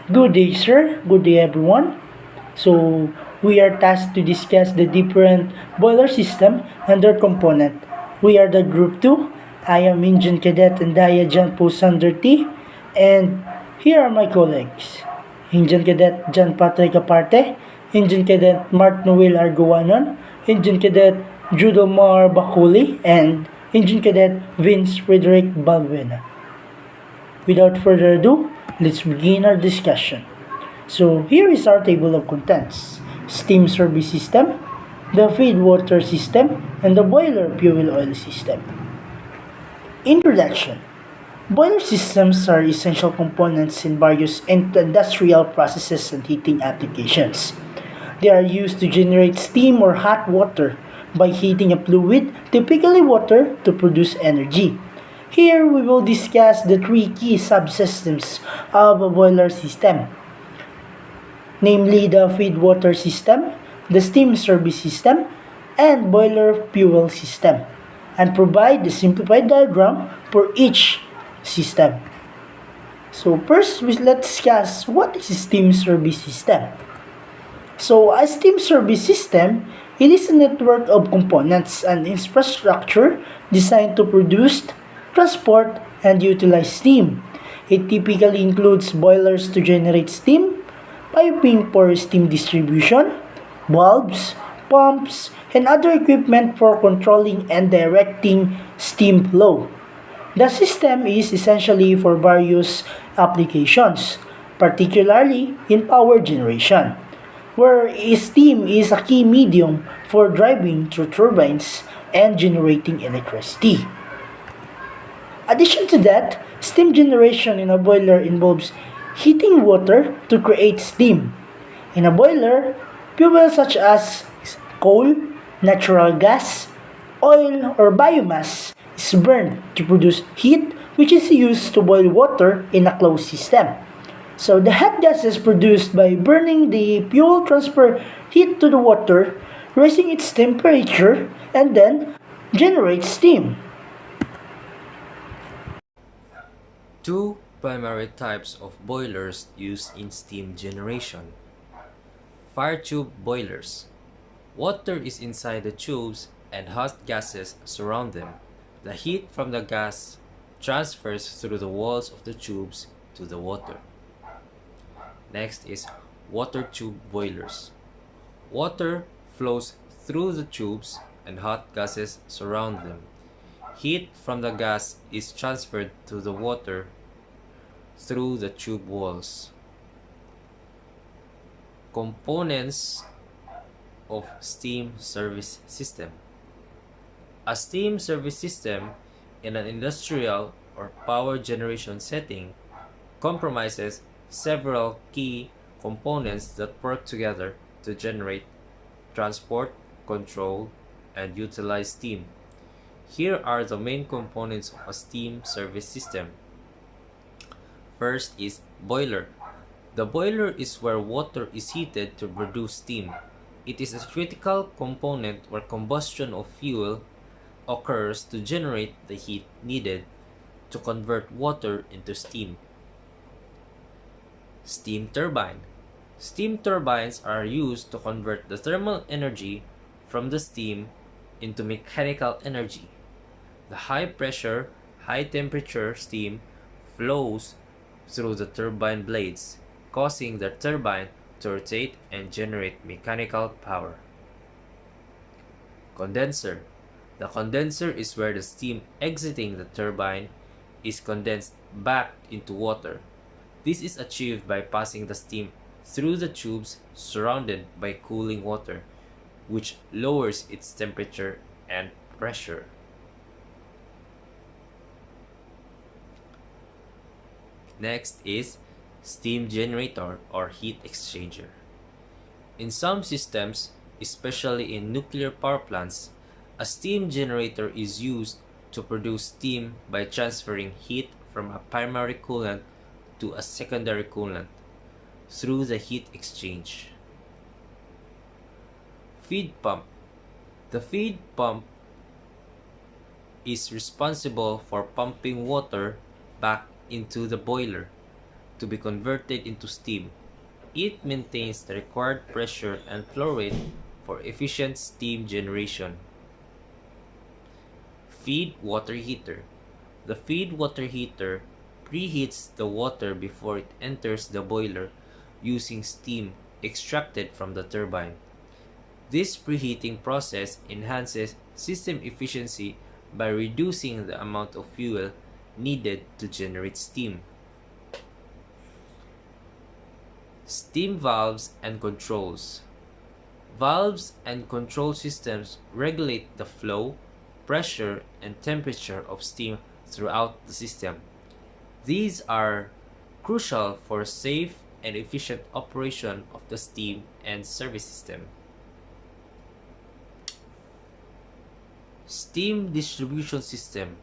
Good day, sir. Good day, everyone. So, we are tasked to discuss the different boiler system and their component. We are the Group 2. I am Engine Cadet and Jan Posanderti. And here are my colleagues. Engine Cadet John Patrick Aparte, Engine Cadet Mark Noel Arguanon, Engine Cadet Judomar Bakuli, and Engine Cadet Vince Frederick Balbuena. Without further ado, let's begin our discussion. So here is our table of contents. Steam service system, the feed water system, and the boiler fuel oil system. Introduction. Boiler systems are essential components in various industrial processes and heating applications. They are used to generate steam or hot water by heating a fluid, typically water, to produce energy. Here we will discuss the three key subsystems of a boiler system, namely the feed water system, the steam service system, and boiler fuel system, and provide the simplified diagram for each system. So first, let's discuss what is a steam service system. So a steam service system, it is a network of components and infrastructure designed to produce, transport, and utilize steam. It typically includes boilers to generate steam, piping for steam distribution, valves, pumps, and other equipment for controlling and directing steam flow. The system is essentially for various applications, particularly in power generation, where steam is a key medium for driving through turbines and generating electricity. Addition to that, steam generation in a boiler involves heating water to create steam. In a boiler, fuel such as coal, natural gas, oil, or biomass is burned to produce heat which is used to boil water in a closed system. So the hot gases produced by burning the fuel transfer heat to the water, raising its temperature, and then generate steam. Two primary types of boilers used in steam generation. Fire tube boilers. Water is inside the tubes and hot gases surround them. The heat from the gas transfers through the walls of the tubes to the water. Next is water tube boilers. Water flows through the tubes and hot gases surround them. Heat from the gas is transferred to the water through the tube walls. Components of steam service system. A steam service system in an industrial or power generation setting comprises several key components that work together to generate, transport, control, and utilize steam. Here are the main components of a steam service system. First is boiler. The boiler is where water is heated to produce steam. It is a critical component where combustion of fuel occurs to generate the heat needed to convert water into steam. Steam turbine. Steam turbines are used to convert the thermal energy from the steam into mechanical energy. The high pressure, high temperature steam flows through the turbine blades, causing the turbine to rotate and generate mechanical power. Condenser. The condenser is where the steam exiting the turbine is condensed back into water. This is achieved by passing the steam through the tubes surrounded by cooling water, which lowers its temperature and pressure. Next is steam generator or heat exchanger. In some systems, especially in nuclear power plants, a steam generator is used to produce steam by transferring heat from a primary coolant to a secondary coolant through the heat exchange. Feed pump. The feed pump is responsible for pumping water back into the boiler. to be converted into steam. It maintains the required pressure and flow rate for efficient steam generation. Feed water heater. The feed water heater preheats the water before it enters the boiler using steam extracted from the turbine. This preheating process enhances system efficiency by reducing the amount of fuel needed to generate steam. Steam valves and controls. Valves and control systems regulate the flow, pressure, and temperature of steam throughout the system. These are crucial for safe and efficient operation of the steam and service system. Steam distribution system.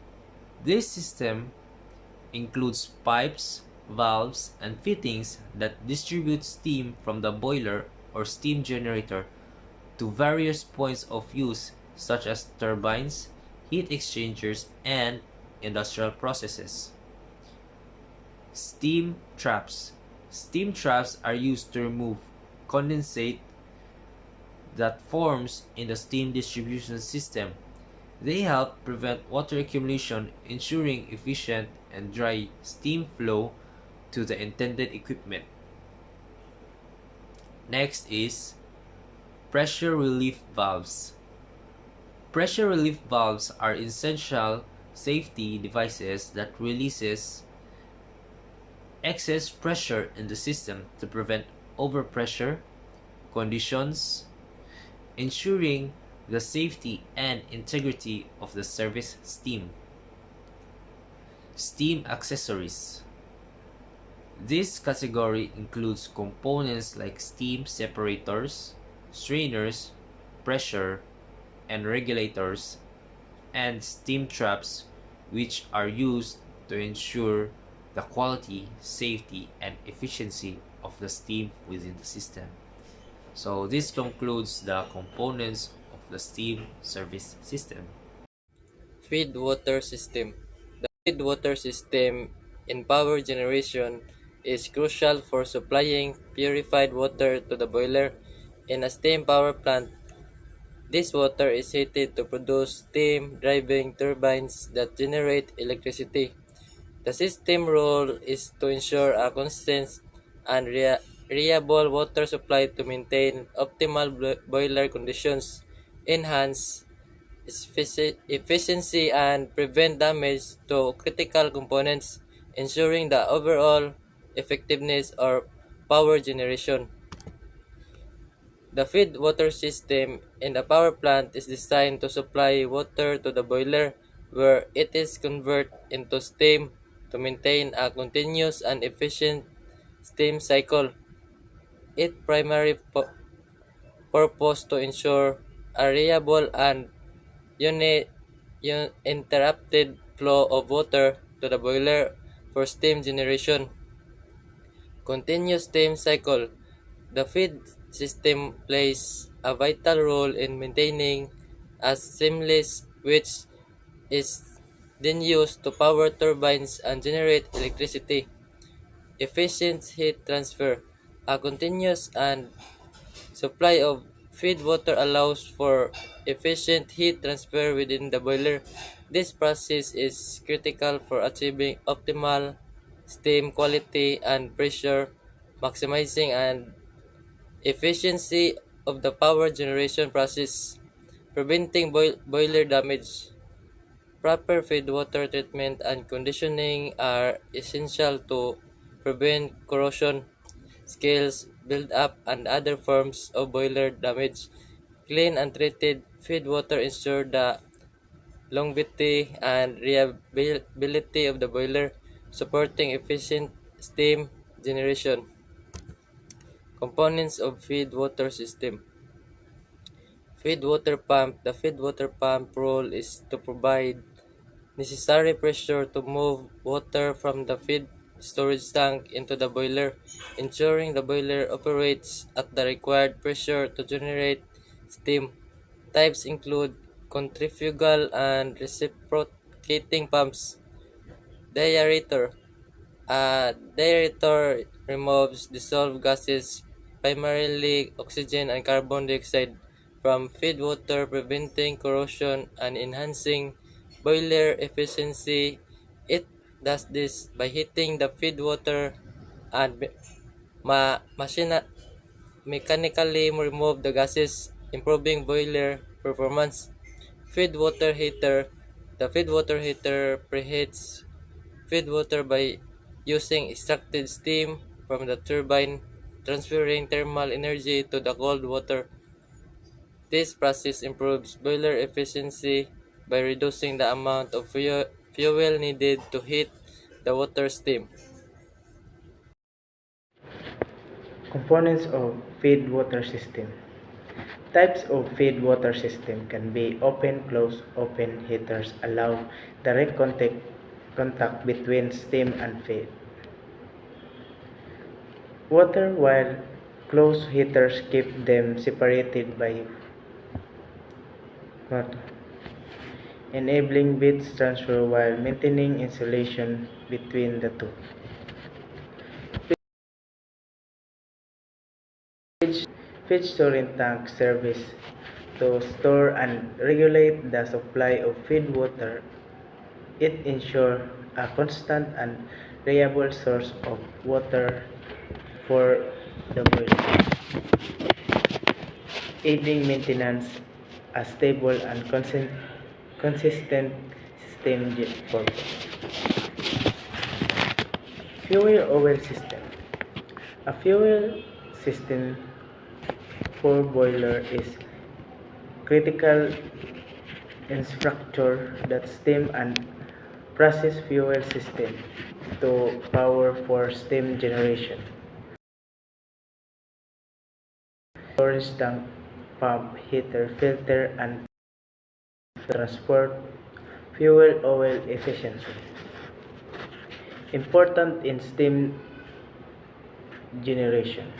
This system includes pipes, valves, and fittings that distribute steam from the boiler or steam generator to various points of use such as turbines, heat exchangers, and industrial processes. Steam traps. Steam traps are used to remove condensate that forms in the steam distribution system. They help prevent water accumulation, ensuring efficient and dry steam flow to the intended equipment. Next is pressure relief valves. Pressure relief valves are essential safety devices that releases excess pressure in the system to prevent overpressure conditions, ensuring the safety and integrity of the service steam. Steam accessories. This category includes components like steam separators, strainers, pressure and regulators, and steam traps, which are used to ensure the quality, safety, and efficiency of the steam within the system. So this concludes the components of the steam service system. Feed water system. The feed water system in power generation is crucial for supplying purified water to the boiler in a steam power plant. This water is heated to produce steam driving turbines that generate electricity. The system role is to ensure a constant and reliable water supply to maintain optimal boiler conditions, enhance efficiency, and prevent damage to critical components, ensuring the overall effectiveness of power generation. The feed water system in a power plant is designed to supply water to the boiler where it is converted into steam to maintain a continuous and efficient steam cycle. Its primary purpose to ensure a reliable and uninterrupted flow of water to the boiler for steam generation. Continuous steam cycle. The feed system plays a vital role in maintaining a seamless which is then used to power turbines and generate electricity. Efficient heat transfer. A continuous and supply of feed water allows for efficient heat transfer within the boiler. This process is critical for achieving optimal steam quality and pressure, maximizing and efficiency of the power generation process, preventing boiler damage. Proper feed water treatment and conditioning are essential to prevent corrosion, scales, build-up, and other forms of boiler damage. Clean and treated feed water ensure the longevity and reliability of the boiler, supporting efficient steam generation. Components of feed water system. Feed water pump. The feed water pump role is to provide necessary pressure to move water from the feed storage tank into the boiler, ensuring the boiler operates at the required pressure to generate steam. Types include centrifugal and reciprocating pumps. Diaerator. A deaerator removes dissolved gases, primarily oxygen and carbon dioxide, from feed water, preventing corrosion and enhancing boiler efficiency. It does this by heating the feed water and mechanically remove the gases, improving boiler performance. Feed water heater. The feed water heater preheats feed water by using extracted steam from the turbine, transferring thermal energy to the cold water. This process improves boiler efficiency by reducing the amount of fuel needed to heat the water steam. Components of feed water system. Types of feed water system can be open, closed. Open heaters allow direct contact between steam and feed water, while closed heaters keep them separated by water, enabling bits transfer while maintaining insulation between the two. Feed storing tank service to store and regulate the supply of feed water. It ensures a constant and reliable source of water for the boiler, aiding maintenance a stable and consistent system purpose. Fuel oil system. A fuel system for boiler is critical infrastructure that steam and process fuel system to power for steam generation, storage tank, pump, heater, filter, and transport fuel oil efficiency. Important in steam generation.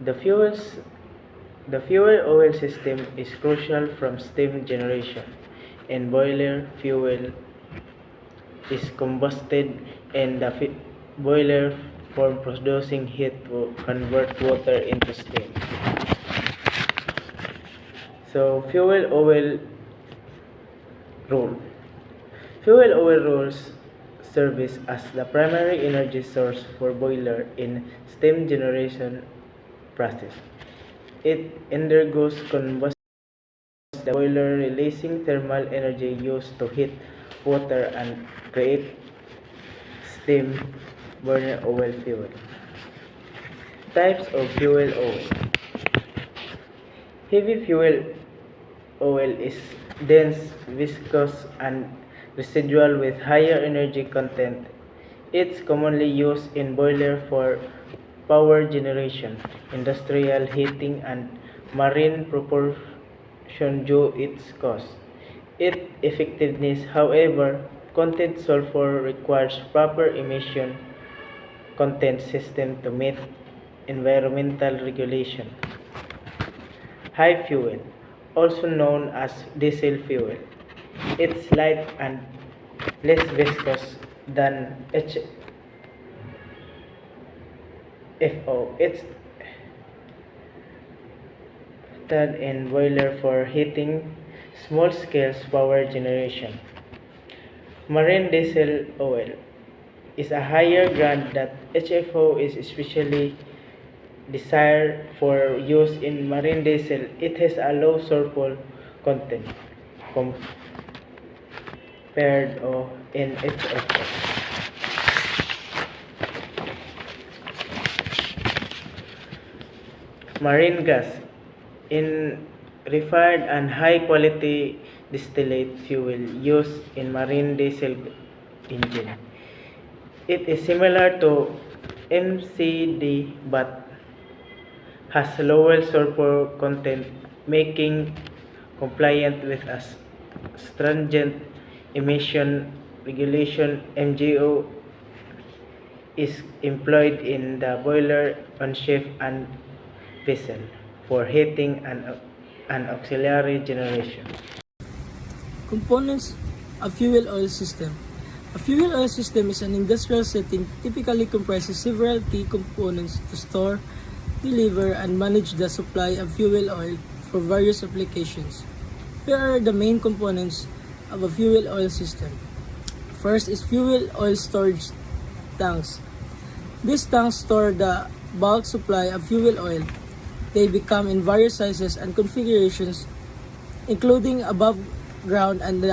The fuels the fuel oil system is crucial from steam generation. In boiler, fuel is combusted in the boiler for producing heat to convert water into steam. So fuel oil role. Fuel oil roles service as the primary energy source for boiler in steam generation process. It undergoes combustion the boiler, releasing thermal energy used to heat water and create steam burner oil fuel. Types of fuel oil. Heavy fuel oil is dense, viscous, and residual with higher energy content. It's commonly used in boiler for power generation, industrial heating, and marine propulsion due its cost. Its effectiveness, however, content sulfur requires proper emission content system to meet environmental regulation. High fuel, also known as diesel fuel. It's light and less viscous than HFO. It's used in boiler for heating small scale power generation. Marine diesel oil is a higher grade that HFO is especially desired for use in marine diesel. It has a low sulfur content compared in HFO. Marine gas in refined and high quality distillate fuel used in marine diesel engine. It is similar to MCD but has lower sulfur content, making compliant with a stringent emission regulation. MGO is employed in the boiler on ship and vessel for heating and auxiliary generation. Components of fuel oil system. A fuel oil system is an industrial setting typically comprises several key components to store, deliver, and manage the supply of fuel oil for various applications. Here are the main components of a fuel oil system. First is fuel oil storage tanks. These tanks store the bulk supply of fuel oil. They become in various sizes and configurations, including above ground and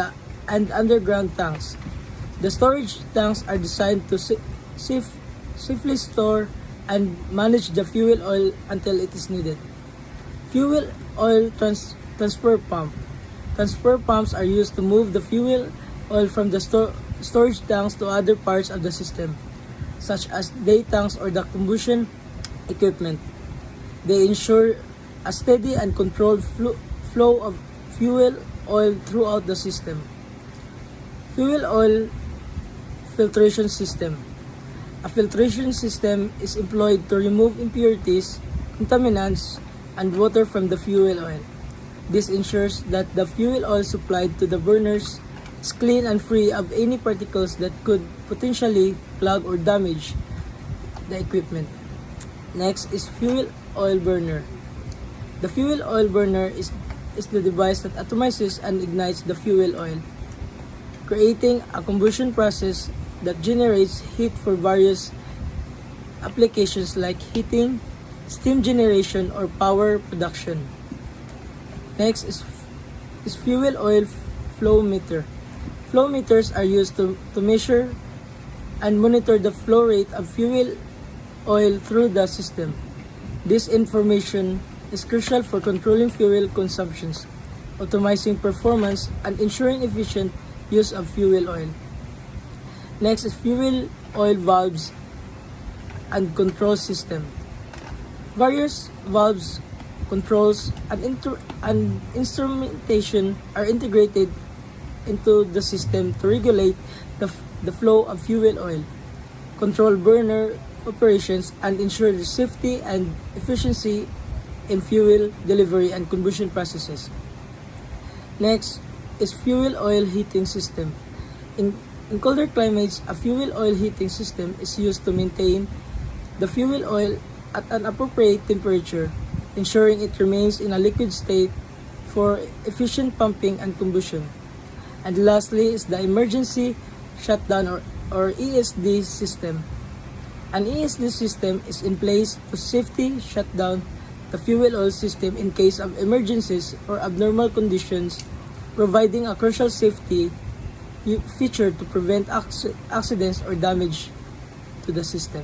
underground tanks. The storage tanks are designed to safely store and manage the fuel oil until it is needed. Fuel oil transfer pump. Transfer pumps are used to move the fuel oil from the storage tanks to other parts of the system, such as day tanks or the combustion equipment. They ensure a steady and controlled flow of fuel oil throughout the system. Fuel oil filtration system. A filtration system is employed to remove impurities, contaminants, and water from the fuel oil. This ensures that the fuel oil supplied to the burners is clean and free of any particles that could potentially clog or damage the equipment. Next is fuel oil burner. The fuel oil burner is the device that atomizes and ignites the fuel oil, creating a combustion process that generates heat for various applications like heating, steam generation, or power production. Next is fuel oil flow meter. Flow meters are used to measure and monitor the flow rate of fuel oil through the system. This information is crucial for controlling fuel consumptions, optimizing performance, and ensuring efficient use of fuel oil. Next is fuel oil valves and control system. Various valves, controls, and instrumentation are integrated into the system to regulate the flow of fuel oil, control burner operations, and ensure the safety and efficiency in fuel delivery and combustion processes. Next is fuel oil heating system. In colder climates, a fuel oil heating system is used to maintain the fuel oil at an appropriate temperature, ensuring it remains in a liquid state for efficient pumping and combustion. And lastly is the emergency shutdown or ESD system. An ESD system is in place to safely shut down the fuel oil system in case of emergencies or abnormal conditions, providing a crucial safety feature to prevent accidents or damage to the system.